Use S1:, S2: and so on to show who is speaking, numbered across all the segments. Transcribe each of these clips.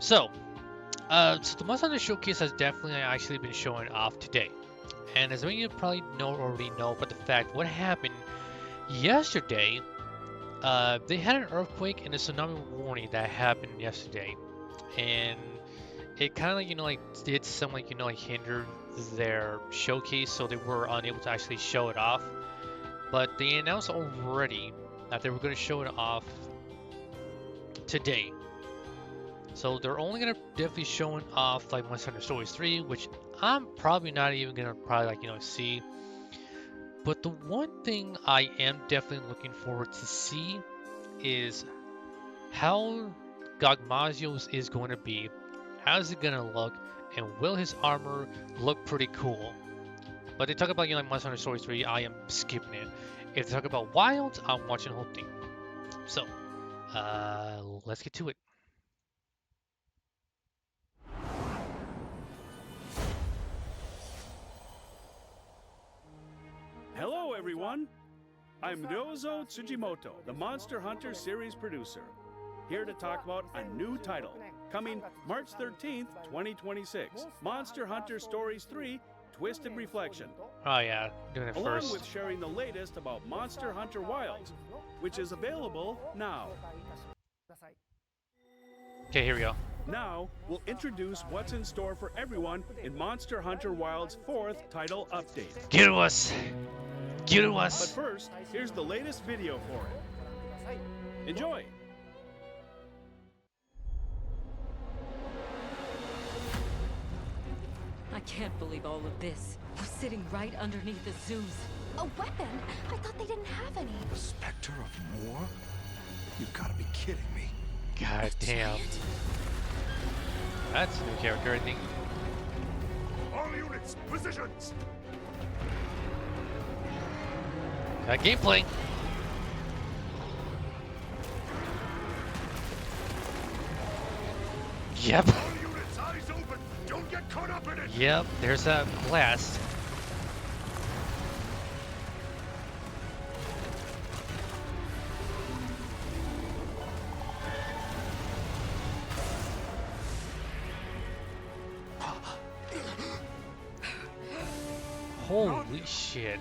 S1: So the Monster Hunter Showcase has definitely actually been showing off today. And as many of you probably already know, but the fact what happened yesterday, they had an earthquake and a tsunami warning that happened yesterday, and it kind of like did some like hinder their showcase, so they were unable to actually show it off. But they announced already that they were going to show it off today. So they're only gonna definitely showing off like Monster Hunter Stories 3, which I'm probably not even gonna see. But the one thing I am definitely looking forward to see is how Gogmazios is going to be. How's it gonna look, and will his armor look pretty cool? But they talk about like Monster Hunter Stories 3, I am skipping it. If they talk about Wilds, I'm watching the whole thing. So, let's get to it.
S2: Hello, everyone. I'm Ryozo Tsujimoto, the Monster Hunter series producer, here to talk about a new title coming March 13th, 2026, Monster Hunter Stories 3: Twisted Reflection.
S1: Oh yeah, doing it
S2: along
S1: first.
S2: with sharing the latest about Monster Hunter Wilds, which is available now.
S1: Okay, here we go.
S2: Now, we'll introduce what's in store for everyone in Monster Hunter Wilds' 4th title update.
S1: Get to us! Get to
S2: But
S1: us!
S2: first, here's the latest video for it. Enjoy!
S3: I can't believe all of this. We're sitting right underneath the Zeus.
S4: A weapon? I thought they didn't have any.
S5: The specter of war? You gotta be kidding me.
S1: God damn. That's a new character, I think.
S5: All units, positions!
S1: Got gameplay. Yep.
S5: All units, eyes open! Don't get caught up in it!
S1: Yep, there's that blast. Holy shit.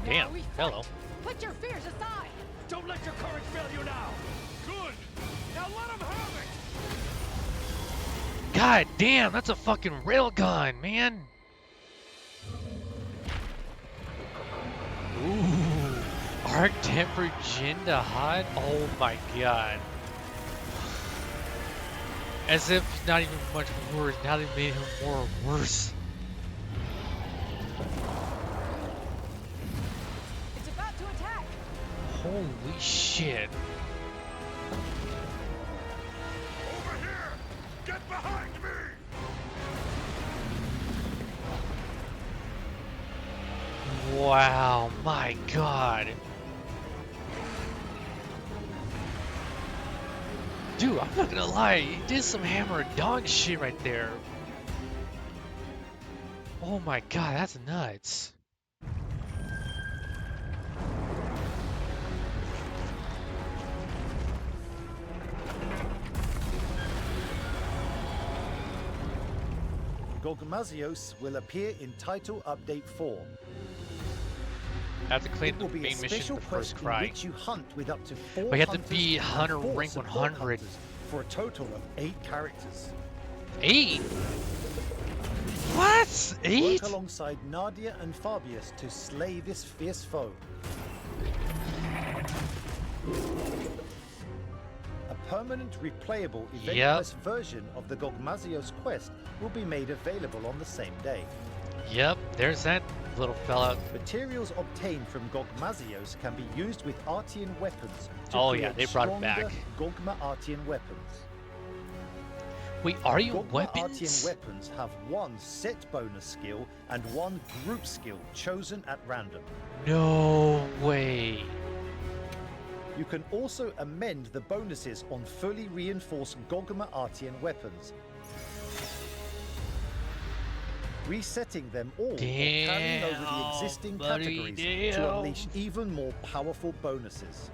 S1: Damn, hello.
S4: Put your fears aside!
S2: Don't let your courage fail you now!
S5: Good! Now let him have it!
S1: God damn, that's a fucking railgun, man. Ooh, arc tempered Jinda hot. Oh my god. As if not even much worse. Now they made him more worse.
S4: It's about to attack!
S1: Holy shit.
S5: Over here! Get behind me!
S1: Wow, my god. Dude, I'm not gonna lie, he did some hammer dog shit right there. Oh my god, that's nuts.
S6: Gogmazios will appear in Title Update 4.
S1: I have to clean
S6: It
S1: the
S6: will be a
S1: main mission
S6: special
S1: the
S6: quest
S1: first
S6: in
S1: cry.
S6: which you hunt with up to 4
S1: But you have to
S6: hunters
S1: be
S6: and
S1: hunter
S6: 4
S1: rank
S6: support
S1: 100.
S6: hunters for a total of 8 characters.
S1: 8? What? 8?
S6: Work alongside Nadia and Fabius to slay this fierce foe. A permanent replayable event
S1: Yep.
S6: quest version of the Gogmazios quest will be made available on the same day.
S1: Yep, there's that little fella.
S6: Materials obtained from Gogmazios can be used with Artian weapons to
S1: Oh,
S6: create
S1: yeah, they brought it back.
S6: stronger Gogma Artian weapons.
S1: Wait, are you
S6: Gogma
S1: weapons?
S6: Artian weapons have 1 set bonus skill and 1 group skill chosen at random.
S1: No way.
S6: You can also amend the bonuses on fully reinforced Gogma Artian weapons, resetting them all or carrying over the existing
S1: buddy,
S6: categories to
S1: damn.
S6: unleash even more powerful bonuses.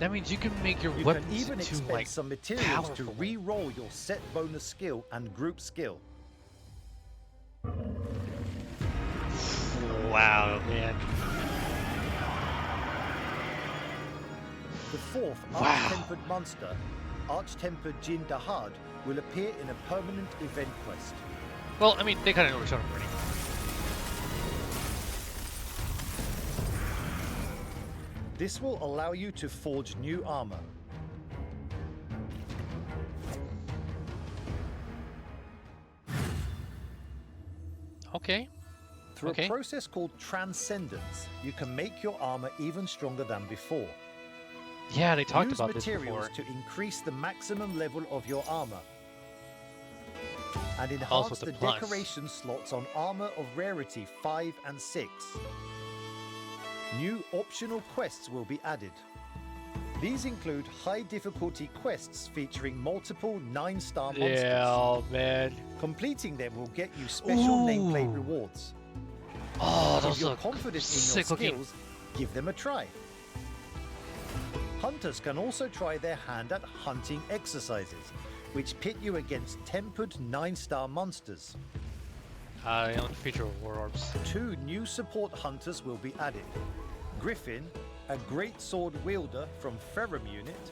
S1: That means you can make your
S6: You
S1: weapons
S6: can even
S1: into
S6: expend
S1: like
S6: some materials to
S1: powerful.
S6: re-roll your set bonus skill and group skill.
S1: Wow, man.
S6: The fourth
S1: Wow.
S6: Arch-Tempered monster, Arch-Tempered Jin Dahad, will appear in a permanent event quest.
S1: Well, I mean, they kind of know each other already.
S6: This will allow you to forge new armor.
S1: Okay.
S6: Through
S1: Okay.
S6: a process called Transcendence, you can make your armor even stronger than before.
S1: Yeah, they talked
S6: Use
S1: about this
S6: materials
S1: before.
S6: to increase the maximum level of your armor. And
S1: Also
S6: enhance
S1: the
S6: the
S1: plus.
S6: decoration slots on armor of rarity 5 and 6. New optional quests will be added. These include high difficulty quests featuring multiple 9-star monsters.
S1: Yeah, oh, man.
S6: Completing them will get you special nameplate
S1: Ooh.
S6: rewards.
S1: Oh,
S6: If
S1: those
S6: you're
S1: look
S6: confident in your
S1: sick looking.
S6: skills, give them a try. Hunters can also try their hand at hunting exercises, which pit you against tempered 9-star monsters.
S1: They don't feature war orbs.
S6: 2 new support hunters will be added. Griffin, a great sword wielder from Ferrum unit,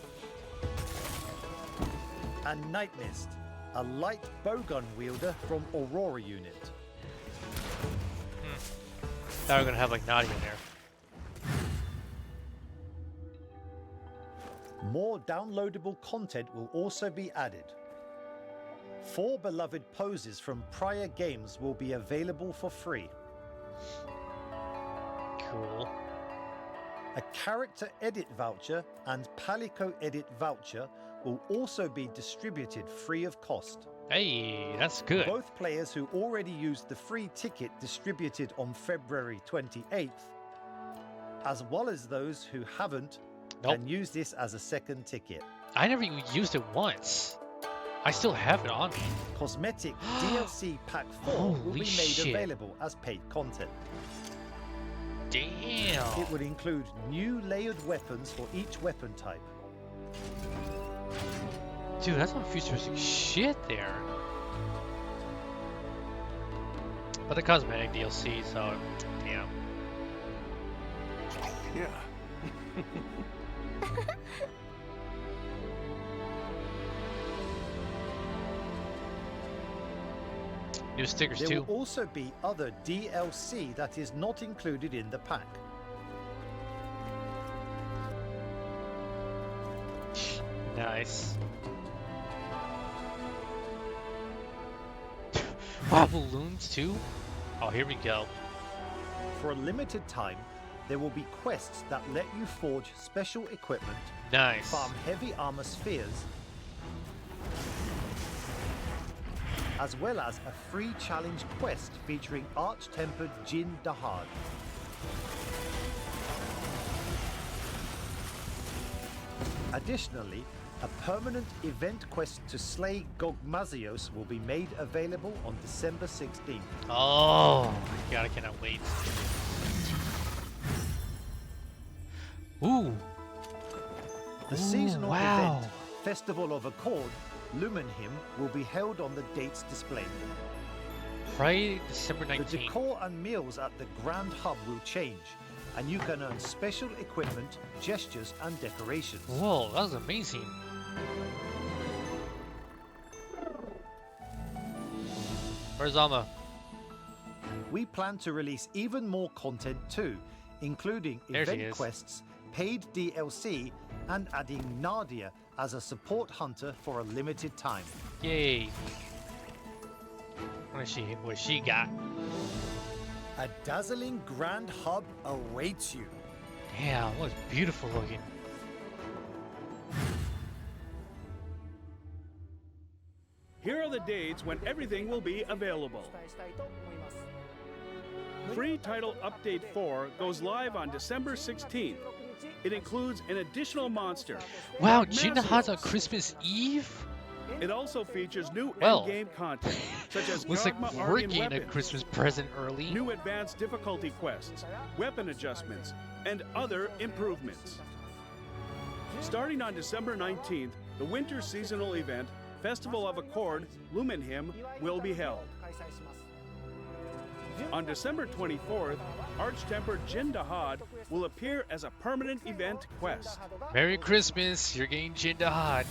S6: and Night Mist, a light bowgun wielder from Aurora unit.
S1: Thought we were gonna have like Nadia in there.
S6: More downloadable content will also be added. 4 beloved poses from prior games will be available for free.
S1: Cool.
S6: A character edit voucher and Palico edit voucher will also be distributed free of cost.
S1: Hey, that's good.
S6: Both players who already used the free ticket distributed on February 28th, as well as those who haven't,
S1: Nope.
S6: can use this as a second ticket.
S1: I never even used it once. I still have it on me.
S6: Cosmetic DLC Pack 4 will
S1: Holy
S6: be made
S1: shit.
S6: available as paid content.
S1: Damn.
S6: It would include new layered weapons for each weapon type.
S1: Dude, that's some futuristic shit there. But the cosmetic DLC, so damn.
S5: Yeah.
S1: New stickers
S6: There
S1: too.
S6: will also be other DLC that is not included in the pack.
S1: Nice. Wow, balloons too? Oh, here we go.
S6: For a limited time, there will be quests that let you forge special equipment,
S1: Nice.
S6: farm heavy armor spheres, as well as a free challenge quest featuring Arch-Tempered Jin Dahad. Additionally, a permanent event quest to slay Gogmazios will be made available on December 16th.
S1: Oh my god, I cannot wait. Ooh.
S6: The
S1: Ooh,
S6: seasonal
S1: wow.
S6: event, Festival of Accord, Lumenhim, will be held on the dates displayed.
S1: Friday, December
S6: The
S1: 19th.
S6: decor and meals at the Grand Hub will change, and you can earn special equipment, gestures, and decorations.
S1: Whoa, that was amazing. Where's Alma?
S6: We plan to release even more content too, including
S1: There she
S6: event
S1: is.
S6: quests, paid DLC, and adding Nadia as a support hunter for a limited time.
S1: Yay. What she got?
S6: A dazzling Grand Hub awaits you.
S1: Damn, what beautiful looking.
S2: Here are the dates when everything will be available. Free Title Update 4 goes live on December 16th. It includes an additional monster.
S1: Wow,
S2: Gogmazios.
S1: Jindaha's on Christmas Eve?
S2: It also features new
S1: Well,
S2: endgame content, such as
S1: Looks like
S2: Gogma
S1: we're
S2: Aryan
S1: getting a
S2: weapons,
S1: Christmas present early.
S2: new advanced difficulty quests, weapon adjustments, and other improvements. Starting on December 19th, the winter seasonal event, Festival of Accord, Lumenhim, will be held. On December 24th, Arch-Tempered Jin Dahad will appear as a permanent event quest.
S1: Merry Christmas, you're getting Jin Dahad.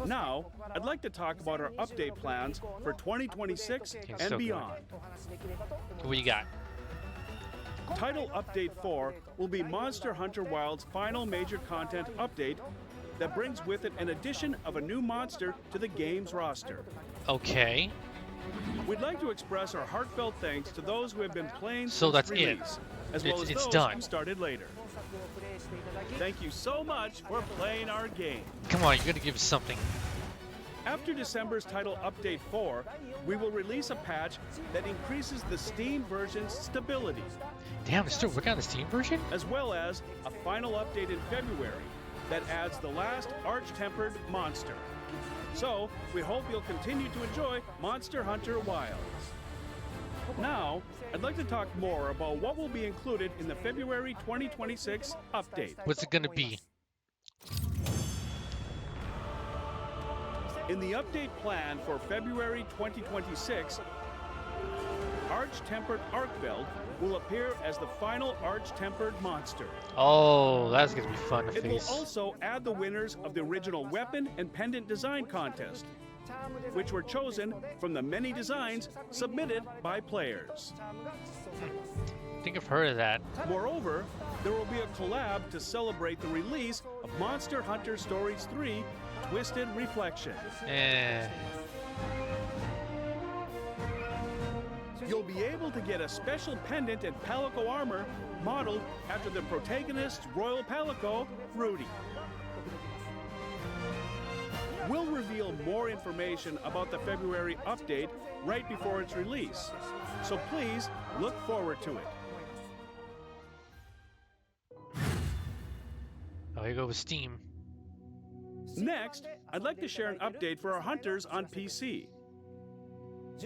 S2: Now, I'd like to talk about our update plans for 2026
S1: Okay,
S2: and
S1: so good.
S2: beyond.
S1: What you got?
S2: Title Update 4 will be Monster Hunter Wilds' final major content update that brings with it an addition of a new monster to the game's roster.
S1: Okay.
S2: We'd like to express our heartfelt thanks to those who have been playing
S1: So
S2: since
S1: that's it.
S2: release, as well as
S1: It's
S2: those
S1: done.
S2: who started later. Thank you so much for playing our game.
S1: Come on, you're gonna give us something.
S2: After December's Title Update 4, we will release a patch that increases the Steam version's stability,
S1: Damn, they're still working on the Steam version?
S2: as well as a final update in February that adds the last Arch-Tempered monster. So, we hope you'll continue to enjoy Monster Hunter Wilds. Now, I'd like to talk more about what will be included in the February 2026 update.
S1: What's it gonna be?
S2: In the update plan for February 2026, Arch-Tempered Arkveld will appear as the final Arch-Tempered monster.
S1: Oh, that's gonna be fun to
S2: It will
S1: face.
S2: also add the winners of the original weapon and pendant design contest, which were chosen from the many designs submitted by players.
S1: I think I've heard of that.
S2: Moreover, there will be a collab to celebrate the release of Monster Hunter Stories 3 Twisted Reflection.
S1: Eh.
S2: You'll be able to get a special pendant and palico armor modeled after the protagonist's royal palico, Rudy. We'll reveal more information about the February update right before its release, so please look forward to it.
S1: Oh, here you go with Steam.
S2: Next, I'd like to share an update for our hunters on PC.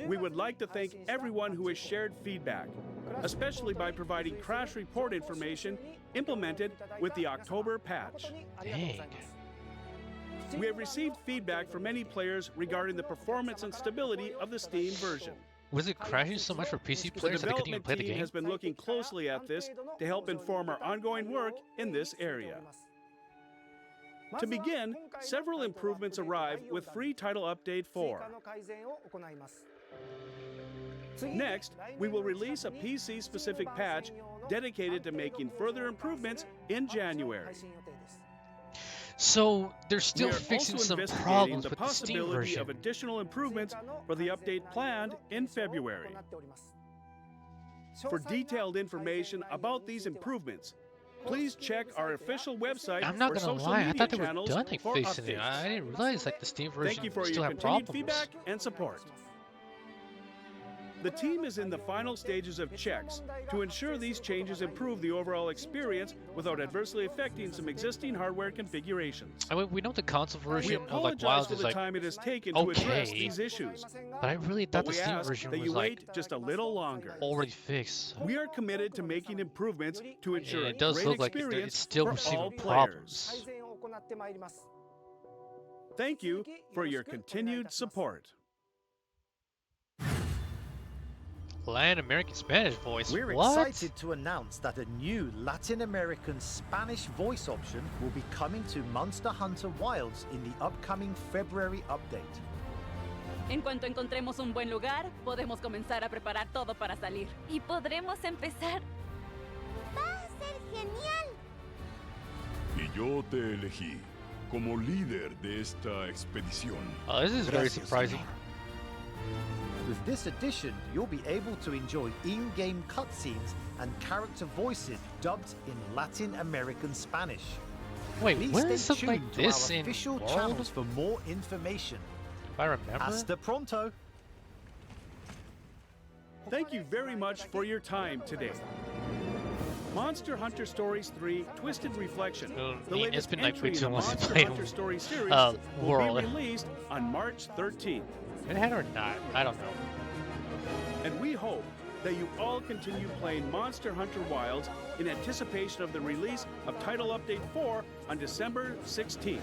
S2: We would like to thank everyone who has shared feedback, especially by providing crash report information implemented with the October patch.
S1: Dang.
S2: We have received feedback from many players regarding the performance and stability of the Steam version.
S1: Was it crashing so much for PC
S2: The
S1: players that they couldn't even
S2: development
S1: play the
S2: team
S1: game?
S2: has been looking closely at this to help inform our ongoing work in this area. To begin, several improvements arrive with free Title Update 4. Next, we will release a PC-specific patch dedicated to making further improvements in January.
S1: So they're
S2: We
S1: still
S2: are
S1: fixing
S2: also
S1: some
S2: investigating
S1: problems
S2: the
S1: with the Steam
S2: possibility
S1: version.
S2: of additional improvements for the update planned in February. For detailed information about these improvements, please check our official website
S1: I'm not
S2: or
S1: gonna
S2: social
S1: lie, I
S2: media
S1: thought they were
S2: channels
S1: done like
S2: for
S1: fixing it.
S2: updates.
S1: I didn't realize like the Steam version
S2: Thank you for
S1: still
S2: your
S1: had
S2: continued
S1: problems.
S2: feedback and support. The team is in the final stages of checks to ensure these changes improve the overall experience without adversely affecting some existing hardware configurations.
S1: I mean, we know the console
S2: We
S1: version of like
S2: apologize
S1: Wilds
S2: for
S1: is
S2: the
S1: like,
S2: time it has taken to address
S1: okay.
S2: these issues,
S1: but I really
S2: but
S1: thought the
S2: we
S1: Steam
S2: ask
S1: version
S2: that
S1: was
S2: you
S1: like
S2: wait just a little longer.
S1: already fixed.
S2: We are committed to making improvements to ensure
S1: And
S2: a
S1: it does
S2: great
S1: look like
S2: experience
S1: it's still
S2: for
S1: receiving
S2: all
S1: problems.
S2: players. Thank you for your continued support.
S1: Latin American Spanish voice.
S6: We're
S1: what?
S6: excited to announce that a new Latin American Spanish voice option will be coming to Monster Hunter Wilds in the upcoming February update.
S3: En cuanto encontremos un buen lugar, podemos comenzar a preparar todo para salir.
S4: Y podremos empezar. Va a ser genial.
S5: Y yo te elegí como líder de esta expedición.
S1: Oh, this is very
S6: Gracias,
S1: surprising.
S6: señor. With this addition, you'll be able to enjoy in-game cutscenes and character voices dubbed in Latin American Spanish.
S1: Wait,
S6: Please
S1: when
S6: stay
S1: is something
S6: tuned
S1: like
S6: to
S1: this
S6: our
S1: in
S6: official
S1: World?
S6: channels for more information.
S1: If I remember.
S6: Hasta pronto!
S2: Thank you very much for your time today. Monster Hunter Stories 3 Twisted Reflection,
S1: It's
S2: the latest
S1: been like
S2: entry
S1: way
S2: in
S1: too
S2: the
S1: long since I
S2: Monster
S1: played
S2: Hunter Stories series, will
S1: World.
S2: be released on March 13th.
S1: It had or not? I don't know.
S2: And we hope that you all continue playing Monster Hunter Wilds in anticipation of the release of Title Update 4 on December 16th.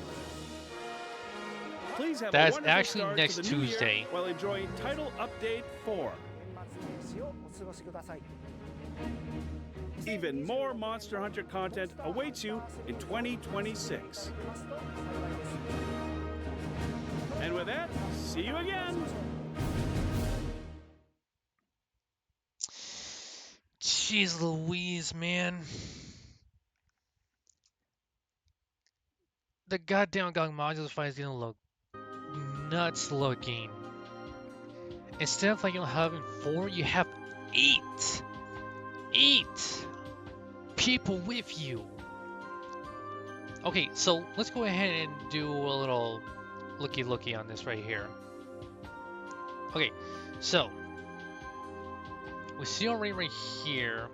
S2: Please have
S1: That's
S2: a wonderful
S1: actually
S2: start
S1: next
S2: to the new year
S1: Tuesday.
S2: while enjoying Title Update 4. Even more Monster Hunter content awaits you in 2026. And with that, see you again!
S1: Jeez Louise, man. The goddamn GOG modules fight is gonna look nuts looking. Instead of like having 4, you have 8. 8 people with you. Okay, so let's go ahead and do a little looky on this right here. Okay, so we see already right here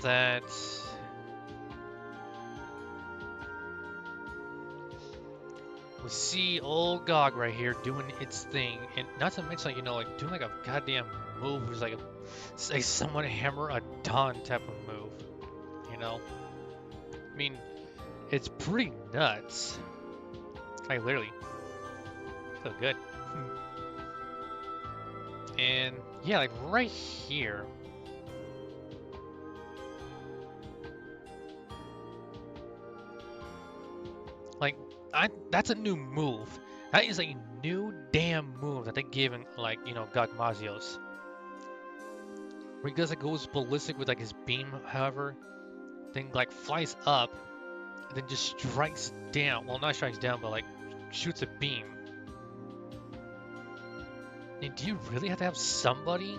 S1: that we see old GOG right here doing its thing, and not to mention, like, you know, like doing like a goddamn move, which is like a someone hammer a dawn type of move, you know. I mean, it's pretty nuts. Like literally, so good. And yeah, like right here. Like, that's a new move. That is a new damn move that they gave in, like, you know, GOG Mazios. Where he does, it goes ballistic with like his beam, however, then like flies up, and then just strikes down. Well, not strikes down, but like shoots a beam. And do you really have to have somebody?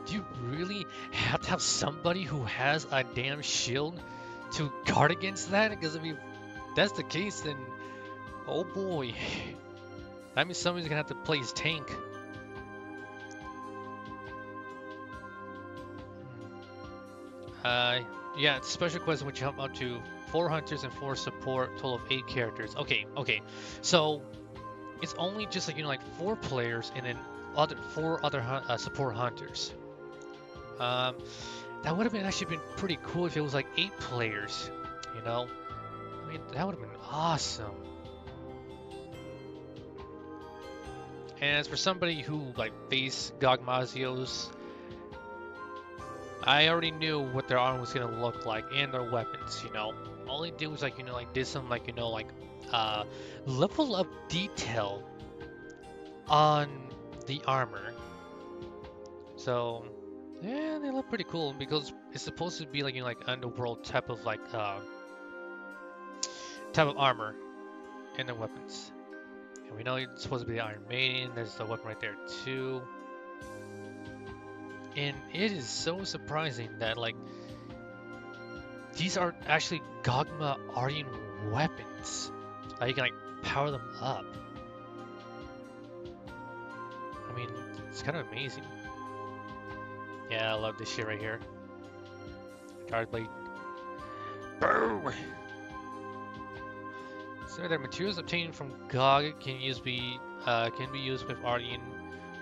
S1: Do you really have to have somebody who has a damn shield to guard against that? Because I mean, if that's the case, then oh boy, that means somebody's gonna have to play his tank. Yeah, it's special quest which jump up to 4 hunters and 4 support, total of 8 characters. Okay, so it's only just like, you know, like 4 players and then 4 other support hunters. That would have actually been pretty cool if it was like 8 players, you know? I mean, that would have been awesome. And as for somebody who like faced GOG Mazios, I already knew what their armor was gonna look like and their weapons, you know. All they did was like, you know, like did some like, you know, like level of detail on the armor. So yeah, they look pretty cool because it's supposed to be like, you know, like underworld type of like type of armor and the weapons. And we know it's supposed to be the Iron Maiden. There's the weapon right there too. And it is so surprising that like these are actually Gogma Aryan weapons. Like you can like power them up. I mean, it's kind of amazing. Yeah, I love this shit right here. Guard blade. Boom! So the materials obtained from GOG can be used with Aryan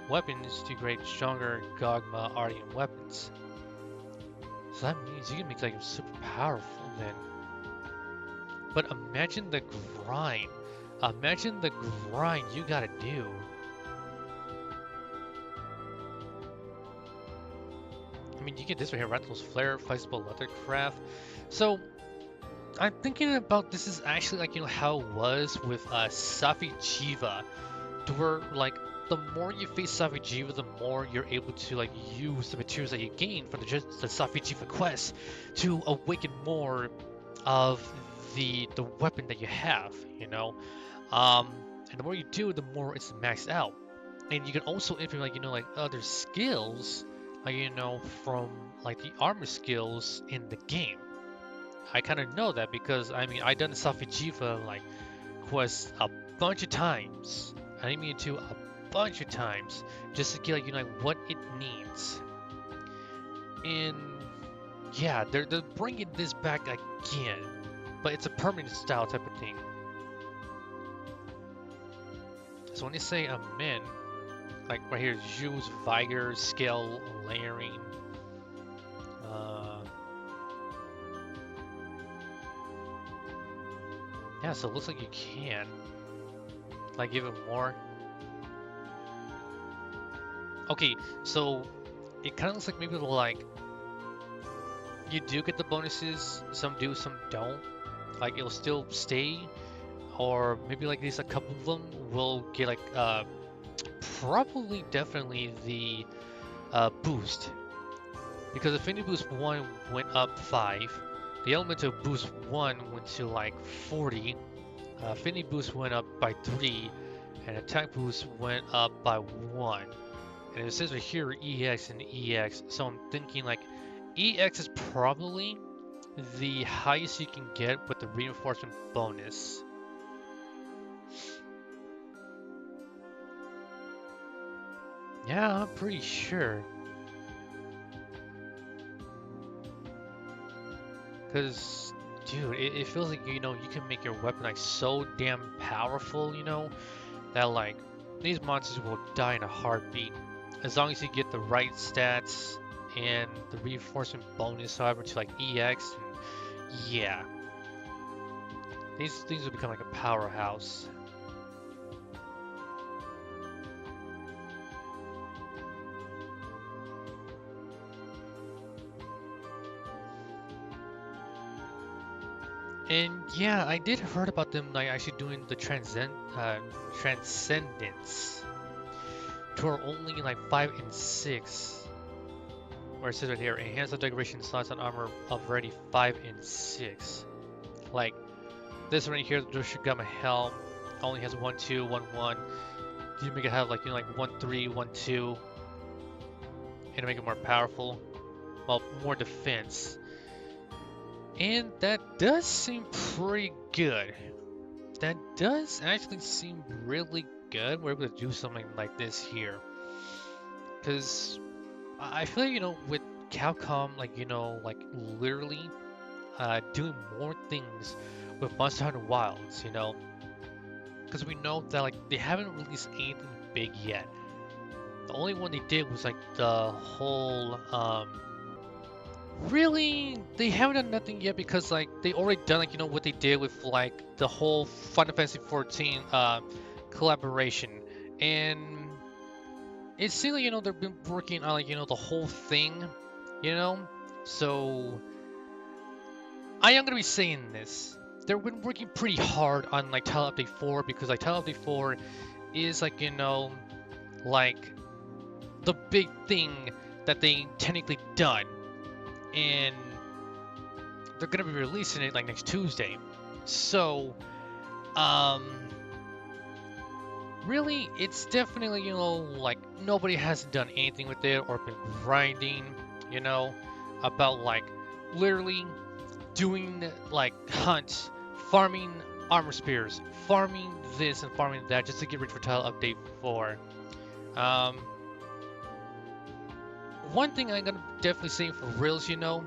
S1: weapons to create stronger Gogma Aryan weapons. So that means you can make like super powerful then. But imagine the grind. Imagine the grind you gotta do. I mean, you get this right here, Rattl's Flare, Flexible Leathercraft. So I'm thinking about this is actually like, you know, how it was with Safi Jiva, to where like the more you face Safi Jiva, the more you're able to like use the materials that you gain from the Safi Jiva quest to awaken more of the weapon that you have, you know. And the more you do, the more it's maxed out. And you can also implement like, you know, like other skills, like, you know, from like the armor skills in the game. I kind of know that because I mean I done the Safi Jiva like quest a bunch of times. I mean to a bunch of times just to get like, you know, like what it needs. And yeah, they're bringing this back again, but it's a permanent style type of thing. So when they say amen, Like right here, Zeus, Vigor, Scale, Layering. Yeah, so it looks like you can. Like even more. Okay, so it kind of looks like maybe like you do get the bonuses. Some do, some don't. Like it'll still stay, or maybe like at least a couple of them will get like probably definitely the boost, because Affinity Boost 1 went up 5, the Elemental Boost 1 went to like 40, Affinity Boost went up by 3, and Attack Boost went up by 1. And it says right here EX and EX, so I'm thinking like EX is probably the highest you can get with the reinforcement bonus. Yeah, I'm pretty sure. Cause, dude, it feels like, you know, you can make your weapon like so damn powerful, you know, that like these monsters will die in a heartbeat as long as you get the right stats and the reinforcement bonus, however, to like EX. And yeah, these things will become like a powerhouse. And yeah, I did heard about them like actually doing the Transcendence tour only in like 5 and 6. Where it says right here, enhance the decoration slots on armor of ready 5 and 6. Like this right here, the Doshigama helm only has 1 2 1 1. You make it have like, you know, like 1 3 1 2, and to make it more powerful, well, more defense. And that does seem pretty good. That does actually seem really good. We're able to do something like this here. Because I feel like, you know, with Capcom, like, you know, like literally doing more things with Monster Hunter Wilds, you know. Because we know that, like, they haven't released anything big yet. The only one they did was, like, the whole, really, they haven't done nothing yet because like they already done like, you know, what they did with like the whole Final Fantasy 14 collaboration, and it seems like, you know, they've been working on like, you know, the whole thing, you know. So I am gonna be saying this. They've been working pretty hard on like Title Update 4 because like Title Update 4 is like, you know, like the big thing that they technically done. And they're gonna be releasing it like next Tuesday. So, really, it's definitely, you know, like nobody has done anything with it or been grinding, you know, about like literally doing like hunts, farming armor spears, farming this and farming that just to get ready for Title Update 4. One thing I'm gonna definitely say for reals, you know,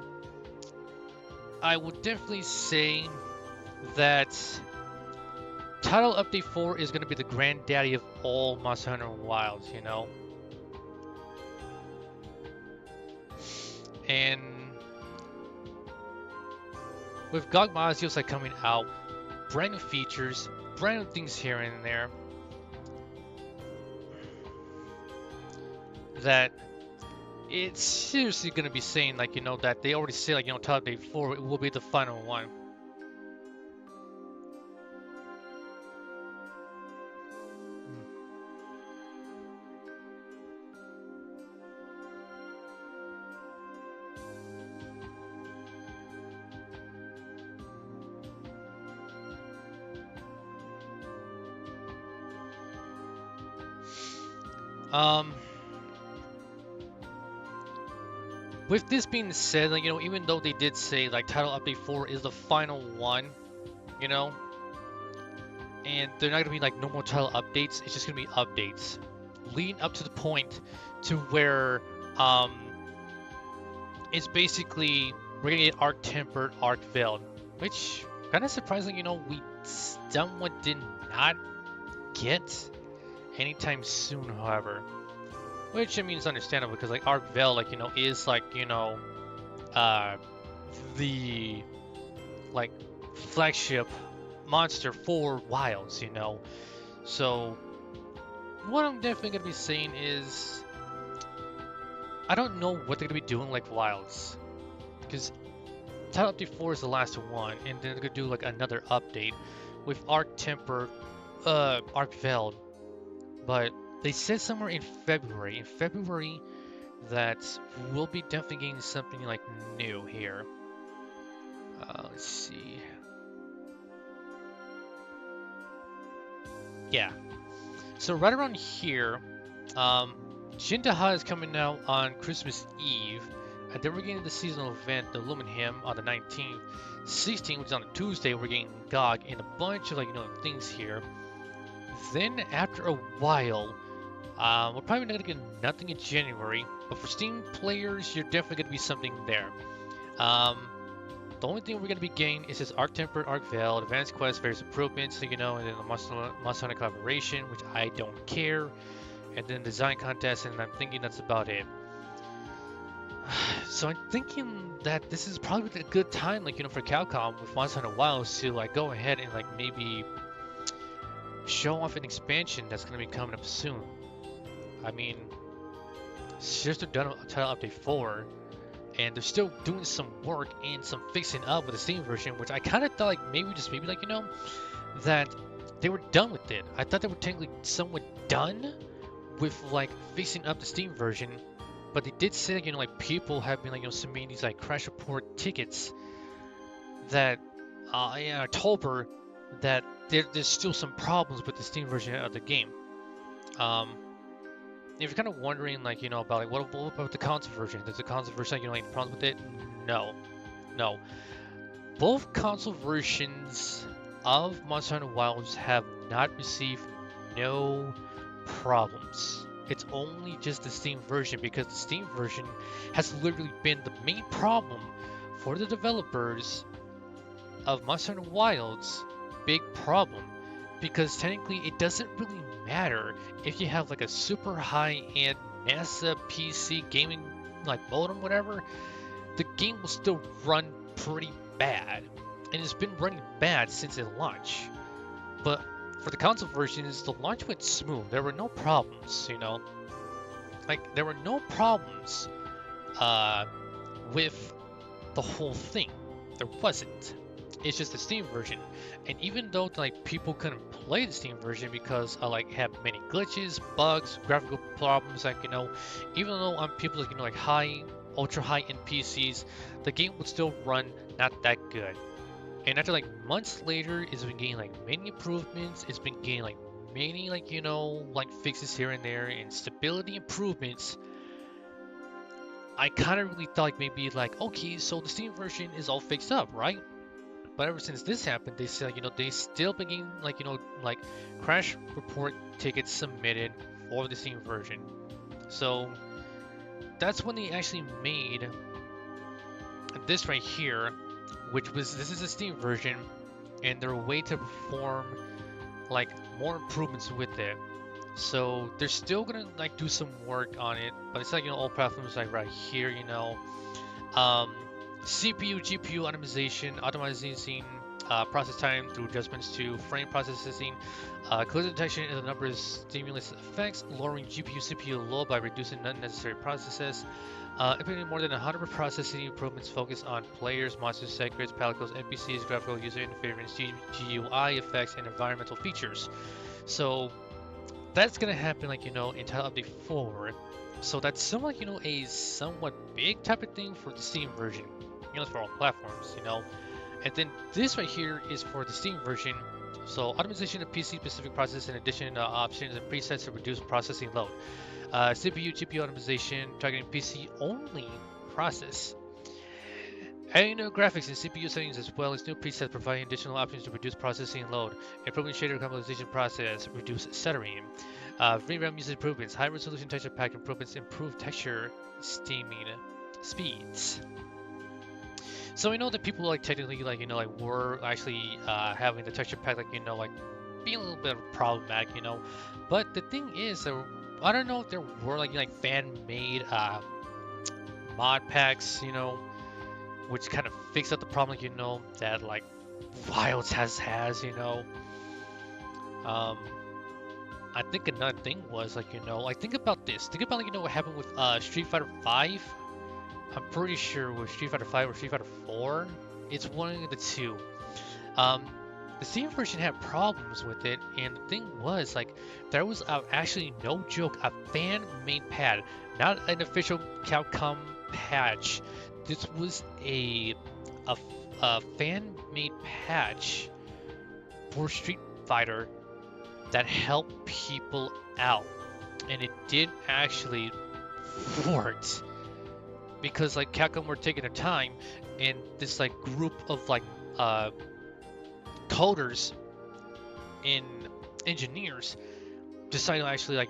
S1: I would definitely say that Title Update 4 is gonna be the granddaddy of all Monster Hunter Wilds, you know. And with GOG Modules like coming out, brand new features, brand new things here and there, that it's seriously going to be saying, like, you know, that they already say, like, you know, Title Update 4 will be the final one. With this being said, like, you know, even though they did say like Title Update 4 is the final one, you know, and they're not gonna be like no more title updates, it's just gonna be updates leading up to the point to where it's basically we're gonna get Arc Tempered, Arc Veiled, which kind of surprising, you know, we somewhat did not get anytime soon, however. which I mean is understandable because like Arc Veil, like is like uh, the like flagship monster for Wilds, So what I'm definitely gonna be saying is I don't know what they're gonna be doing like Wilds, because Title Update 4 is the last one, and then they're gonna do like another update with Arc Temper, Arc Veil, but they said somewhere in February. That we'll be definitely getting something like new here. Let's see. Yeah. So right around here, Jindaha is coming out on Christmas Eve, and then we're getting the seasonal event, the Lumen Hymn, on the 19th. 16th, which is on a Tuesday, we're getting GOG and a bunch of things here. Then after a while, we're probably not gonna get nothing in January, but for Steam players, you're definitely gonna be something there. The only thing we're gonna be getting is this Arc Temper, Arc Veil, Advanced Quest, various improvements, and then the Monster Hunter collaboration, which I don't care, and then design contest, and I'm thinking that's about it. So I'm thinking that this is probably a good time, for Capcom with Monster Hunter Wilds to go ahead and maybe show off an expansion that's gonna be coming up soon. I mean, since they're done with Title Update 4, and they're still doing some work and some fixing up with the Steam version, which I kind of thought maybe that they were done with it. I thought they were technically somewhat done with fixing up the Steam version, but they did say people have been submitting these crash report tickets that in October that there's still some problems with the Steam version of the game. If you're kind of wondering, about what about the console version? Does the console version, any problems with it? No. Both console versions of Monster Hunter Wilds have not received no problems. It's only just the Steam version, because the Steam version has literally been the main problem for the developers of Monster Hunter Wilds. Big problem, because technically it doesn't really matter if you have a super high-end NASA PC gaming modem, whatever. The game will still run pretty bad, and it's been running bad since it launched. But for the console versions, the launch went smooth. There were no problems, there were no problems with the whole thing. There wasn't. It's just the Steam version, and even though people couldn't play the Steam version because have many glitches, bugs, graphical problems, even though on people's ultra high end PCs, the game would still run not that good. And after months later, it's been getting many improvements. It's been getting many fixes here and there and stability improvements. I kind of really thought maybe okay, so the Steam version is all fixed up, right? But ever since this happened, they said, they still been getting, crash report tickets submitted for the Steam version. So that's when they actually made this right here, this is a Steam version, and they're a way to perform more improvements with it. So they're still gonna do some work on it, but it's all platforms right here, CPU, GPU optimizing process time through adjustments to frame processing, collision detection and the number of stimulus effects, lowering GPU CPU load by reducing unnecessary processes, implementing more than 100 processing improvements focused on players, monsters, secrets, pellicles, NPCs, graphical user interface, GUI effects, and environmental features. So that's gonna happen in Title Update 4. So that's somewhat a somewhat big type of thing for the Steam version. For all platforms, And then this right here is for the Steam version. So optimization of PC-specific process in addition to options and presets to reduce processing load. CPU, GPU optimization, targeting PC-only process. Adding new graphics and CPU settings as well as new presets, providing additional options to reduce processing load. Improving shader composition process, reduce stuttering. VRAM usage improvements, high-resolution texture pack improvements, improved texture steaming speeds. So we know that people technically were actually having the texture pack being a little bit problematic, but the thing is that I don't know if there were like fan-made mod packs, which kind of fix up the problem, that like Wilds has, I think another thing was like think about this. Think about what happened with Street Fighter 5. I'm pretty sure with Street Fighter 5 or Street Fighter 4, it's one of the two. The Steam version had problems with it, and the thing was like there was actually no joke a fan-made pad, not an official Capcom patch. This was a fan-made patch for Street Fighter that helped people out, and it did actually work because like Capcom were taking their time, and this like group of like coders and engineers decided actually like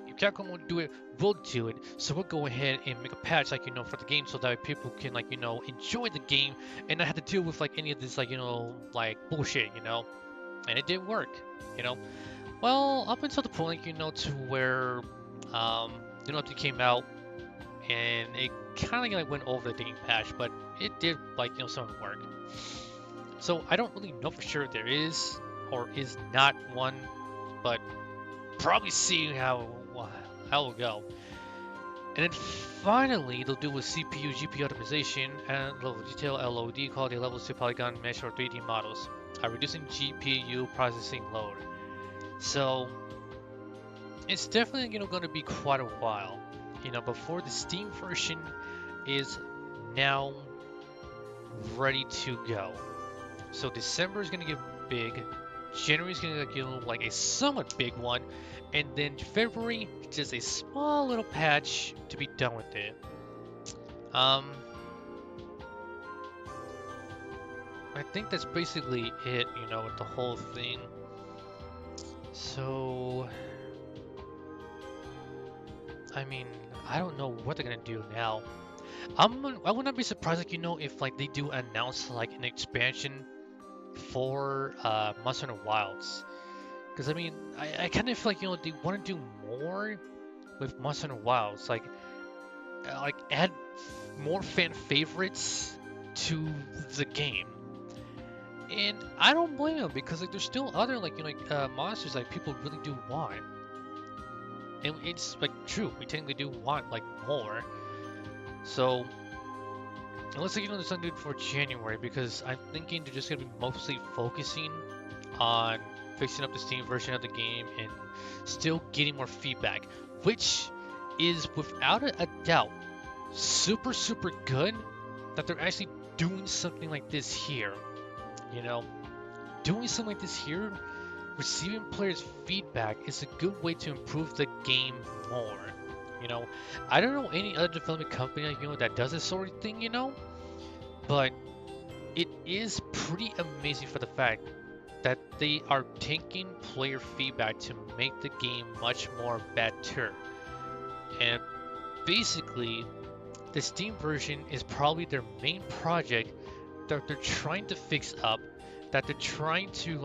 S1: if Capcom would do it, we'll do it. So we'll go ahead and make a patch for the game so that people can enjoy the game and not have to deal with like any of this like bullshit, and it did work, Well, up until the point to where the update came out and it kind of went over the game patch, but it did some of the work. So I don't really know for sure if there is or is not one, but probably see how it'll go. And then finally, they'll do a CPU GPU optimization and level detail LOD quality levels to polygon mesh or 3D models, reducing GPU processing load. So it's definitely going to be quite a while, before the Steam version is now ready to go. So December is going to get big, January is going to get like a somewhat big one, and then February just a small little patch to be done with it. I think that's basically it, with the whole thing. So I mean, I don't know what they're gonna do now. I would not be surprised if they do announce like an expansion for Monster Hunter Wilds, because I mean I kind of feel like they want to do more with Monster Hunter Wilds, like add more fan favorites to the game. And I don't blame them, because there's still other monsters people really do want. And it's true, we technically do want more. So it looks like there's something for January, because I'm thinking they're just gonna be mostly focusing on fixing up the Steam version of the game and still getting more feedback, which is without a doubt super good that they're actually doing something like this here. Doing something like this here, receiving players' feedback is a good way to improve the game more. I don't know any other development company that does this sort of thing, but it is pretty amazing for the fact that they are taking player feedback to make the game much more better. And basically, the Steam version is probably their main project that they're trying to fix up, that they're trying to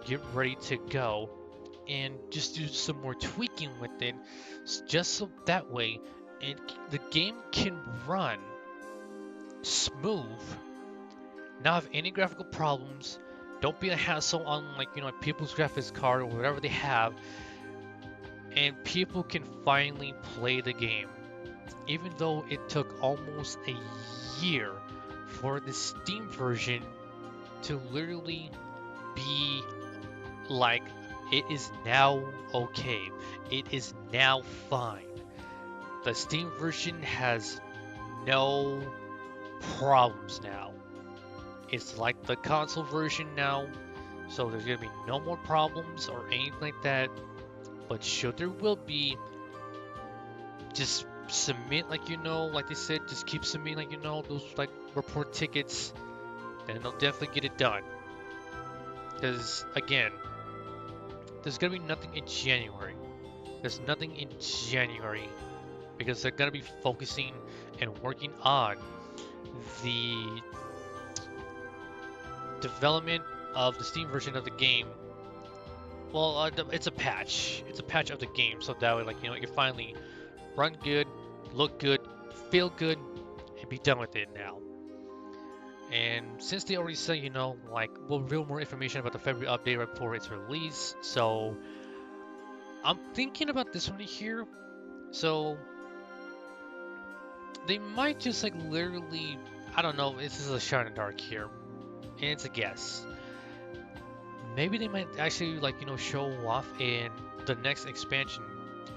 S1: get ready to go and just do some more tweaking with it, just so that way the game can run smooth, not have any graphical problems, don't be a hassle on people's graphics card or whatever they have, and people can finally play the game. Even though it took almost a year for the Steam version to literally be it is now okay, it is now fine. The Steam version has no problems now. It's like the console version now, so there's gonna be no more problems or anything like that. But sure, there will be. Just submit like they said, just keep submitting those report tickets, and they'll definitely get it done. Because again, there's gonna be nothing in January. There's nothing in January because they're gonna be focusing and working on the development of the Steam version of the game well, it's a patch. It's a patch of the game, so that way, like, you finally run good, look good, feel good, and be done with it now. And since they already said, like, we'll reveal more information about the February update right before its release, so I'm thinking about this one here. So they might just, like, literally, I don't know, this is a shot in the dark here, and it's a guess. Maybe they might actually, like, show off in the next expansion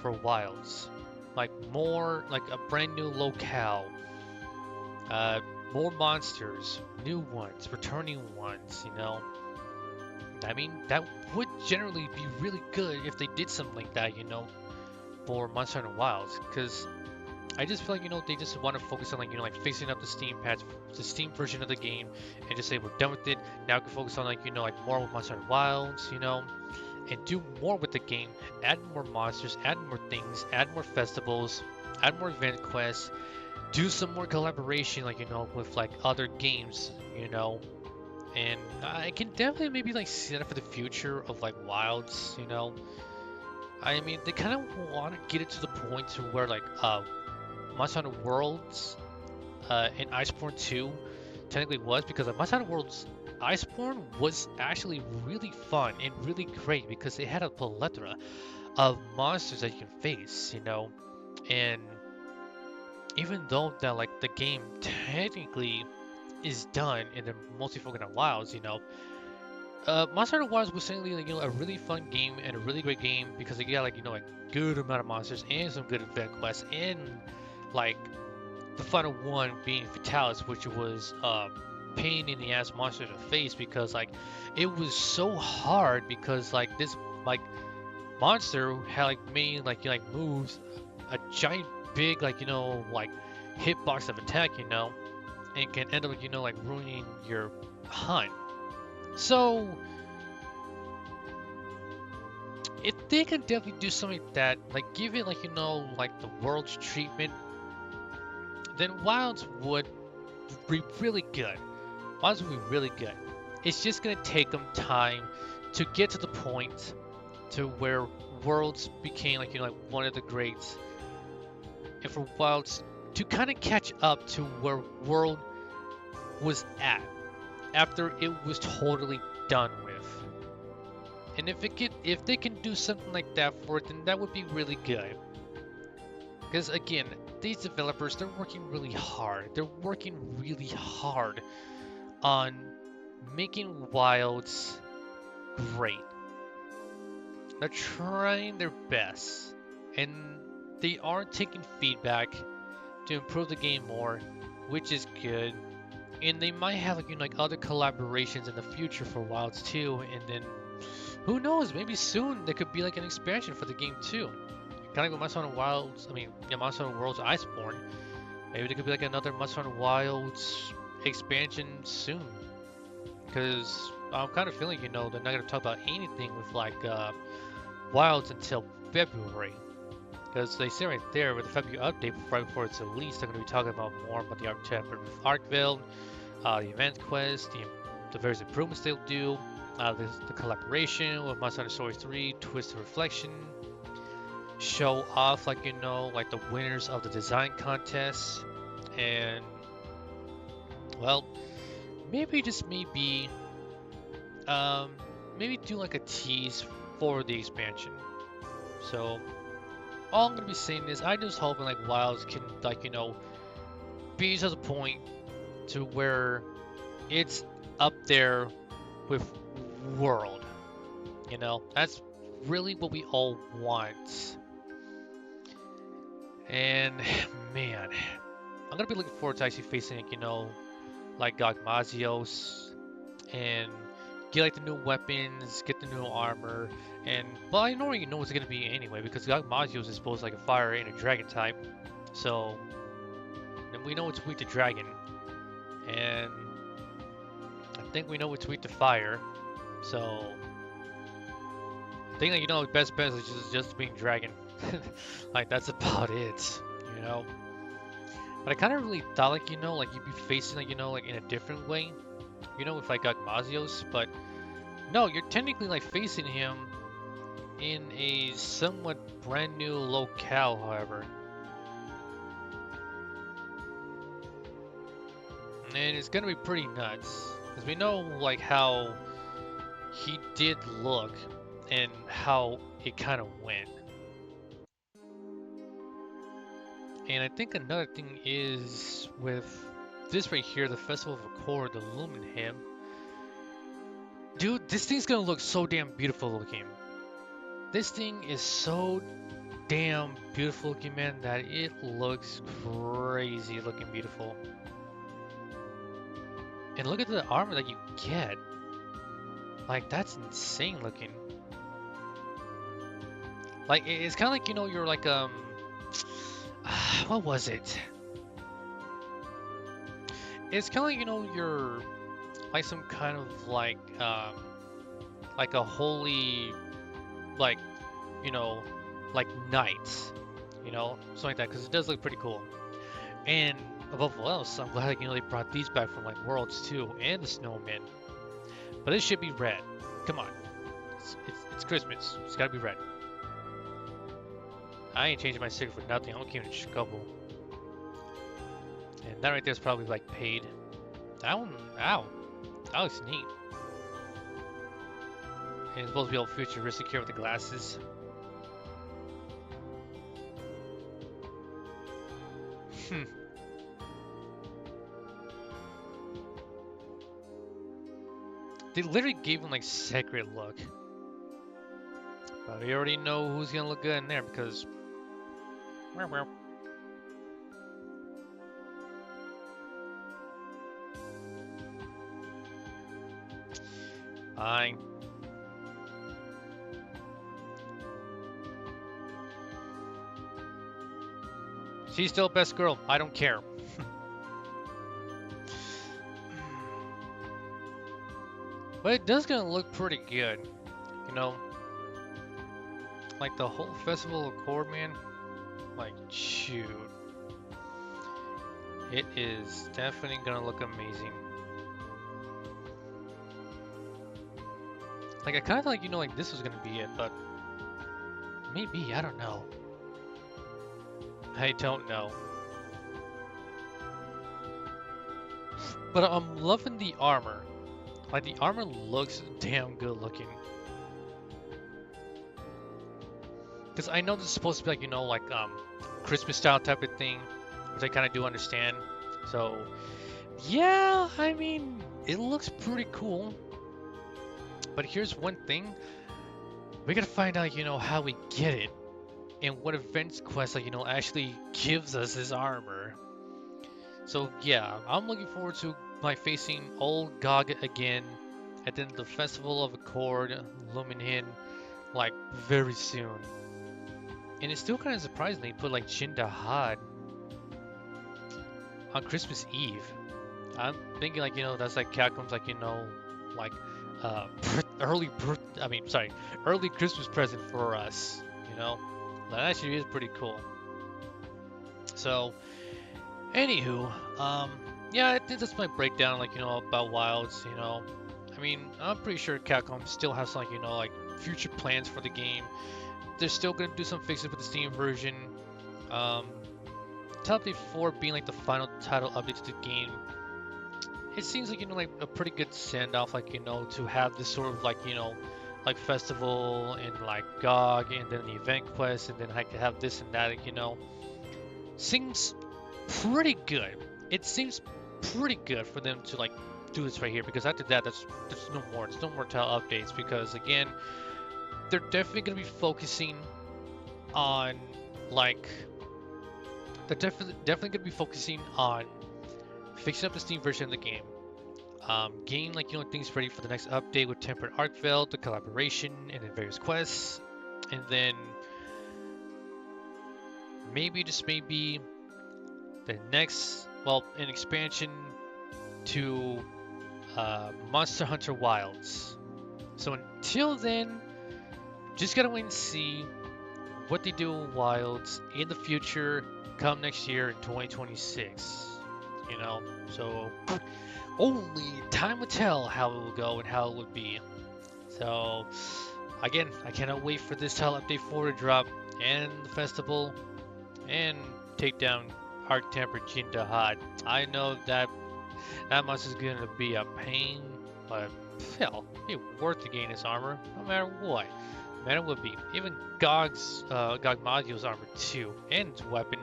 S1: for Wilds. Like, more, like, a brand new locale, more monsters, new ones, returning ones, I mean, that would generally be really good if they did something like that, for Monster Hunter Wilds, because I just feel like, they just want to focus on, like, like, fixing up the Steam patch, the Steam version of the game, and just say we're done with it. Now we can focus on, like, like, more with Monster Hunter Wilds, and do more with the game, add more monsters, add more things, add more festivals, add more event quests, do some more collaboration, like, with, like, other games, and I can definitely maybe, like, see that for the future of, like, Wilds, I mean, they kind of want to get it to the point to where, like, Monster Hunter Worlds and Iceborne 2 technically was, because Monster Hunter Worlds Iceborne was actually really fun and really great because it had a plethora of monsters that you can face, and even though that, like, the game technically is done and they're mostly focused on Wilds, Monster Hunter Wilds was certainly, like, a really fun game and a really great game because it got, like, a good amount of monsters and some good event quests, and, like, the final one being Fatalis, which was pain in the ass monster to face because, like, it was so hard because, like, this, like, monster had, like, made, like, moves a giant big, like, like, hitbox of attack, and can end up, like, ruining your hunt. So if they can definitely do something like that, like, give it, like, like, the World's treatment, then Wilds would be really good. Wilds would be really good. It's just gonna take them time to get to the point to where Worlds became, like, like, one of the greats, and for Wilds to kind of catch up to where World was at after it was totally done with. And if they can do something like that for it, then that would be really good. Because again, these developers, they're working really hard. They're working really hard on making Wilds great. They're trying their best, and they are taking feedback to improve the game more, which is good. And they might have, like, like, other collaborations in the future for Wilds too, and then who knows, maybe soon there could be, like, an expansion for the game too. Kind of like with Monster Hunter Wilds, Monster Hunter Worlds Iceborne. Maybe there could be, like, another Monster Hunter Wilds expansion soon. Because I'm kind of feeling, they're not going to talk about anything with, like, Wilds until February. Because they say right there with the February update, right before it's released, they're going to be talking about more about the chapter with Arkville, the event quest, the various improvements they'll do, the collaboration with Monster Hunter Stories 3, Twisted Reflection, show off, like, like, the winners of the design contest, and, well, maybe just maybe do, like, a tease for the expansion. So all I'm gonna be saying is I just hoping, like, Wilds can, like, be to the point to where it's up there with World. That's really what we all want. And man, I'm gonna be looking forward to actually facing, like, Gogmazios, and get, like, the new weapons, get the new armor, and, well, I already know what's gonna be anyway, because Gogmazios is both, like, a fire and a dragon type, so, and we know it's weak to dragon, and I think we know it's weak to fire, so I think, like, the best bet is just being dragon. Like, that's about it, But I kind of really thought, like, like, you'd be facing, like, like, in a different way, with, like, Gogmazios, but no, you're technically, like, facing him in a somewhat brand new locale, however. And it's gonna be pretty nuts, because we know like how he did look and how it kind of went. And I think another thing is with this right here, the Festival of Accord, the Lumen Hymn. Dude, this thing's gonna look so damn beautiful looking. This thing is so damn beautiful looking, man, that it looks crazy looking beautiful. And look at the armor that you get. Like, that's insane looking. Like, it's kind of like, you know, you're like, what was it? It's kind of like, you know, you're like some kind of like a holy, like, you know, like knight, you know, something like that, because it does look pretty cool. And above all else, I'm glad, you know, they brought these back from like Worlds 2 and the Snowman. But it should be red. Come on, it's Christmas. It's gotta be red. I ain't changing my sticker for nothing. I'm keeping it Chocobo. And that right there is probably like paid. That one, ow, that looks neat. And it's supposed to be all futuristic here with the glasses. They literally gave him like sacred look. But we already know who's gonna look good in there because. Fine. She's still best girl. I don't care. But it does gonna look pretty good, you know. Like the whole Festival of Accord, man. Like, shoot, it is definitely gonna look amazing. Like, I kind of like, you know, like this was gonna be it, but maybe, I don't know. I don't know. But I'm loving the armor. Like, the armor looks damn good looking. Because I know this is supposed to be like, you know, like Christmas style type of thing, which I kind of do understand. So, yeah, I mean, it looks pretty cool. But here's one thing. We gotta find out, you know, how we get it. And what events quest, like, you know, actually gives us this armor. So, yeah, I'm looking forward to like facing old Gog again at then the Festival of Accord, Lumen Hymn, like very soon. And it's still kind of surprising they put like Jin'Dahad on Christmas Eve. I'm thinking like, you know, that's like Capcom's like, you know, like early Christmas present for us, you know. That actually is pretty cool. So, anywho, yeah, I think that's my breakdown, like, you know, about Wilds, you know. I mean, I'm pretty sure Capcom still has, like, you know, like, future plans for the game. They're still going to do some fixes with the Steam version. Top Update 4 being, like, the final title update to the game. It seems like, you know, like, a pretty good send-off, like, you know, to have this sort of, like, you know, like, festival and, like, GOG, and then the event quest, and then I could have this and that, you know. Seems pretty good. It seems pretty good for them to like do this right here, because after that there's no more title updates, because again they're definitely going to be focusing on like definitely going to be focusing on fixing up the Steam version of the game, getting like, you know, things ready for the next update with Tempered Arcveld, the collaboration, and then various quests, and then maybe just maybe the next, well, an expansion to Monster Hunter Wilds. So until then, just gotta wait and see what they do in Wilds in the future, come next year in 2026. You know, so only time will tell how it will go and how it would be. So Again, I cannot wait for this title update 4 to drop, and the festival, and take down Hard Tempered Jinta Hot. I know that monster is gonna be a pain, but hell, it'd be worth to gain his armor, no matter what. Man, it would be. Even Gog Module's armor too, and his weapon,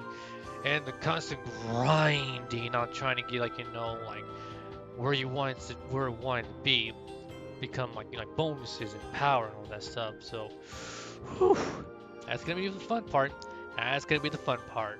S1: and the constant grinding on trying to get, like, you know, like where it wanted to be, become like, you know, like bonuses and power and all that stuff. So, whew, that's gonna be the fun part. That's gonna be the fun part.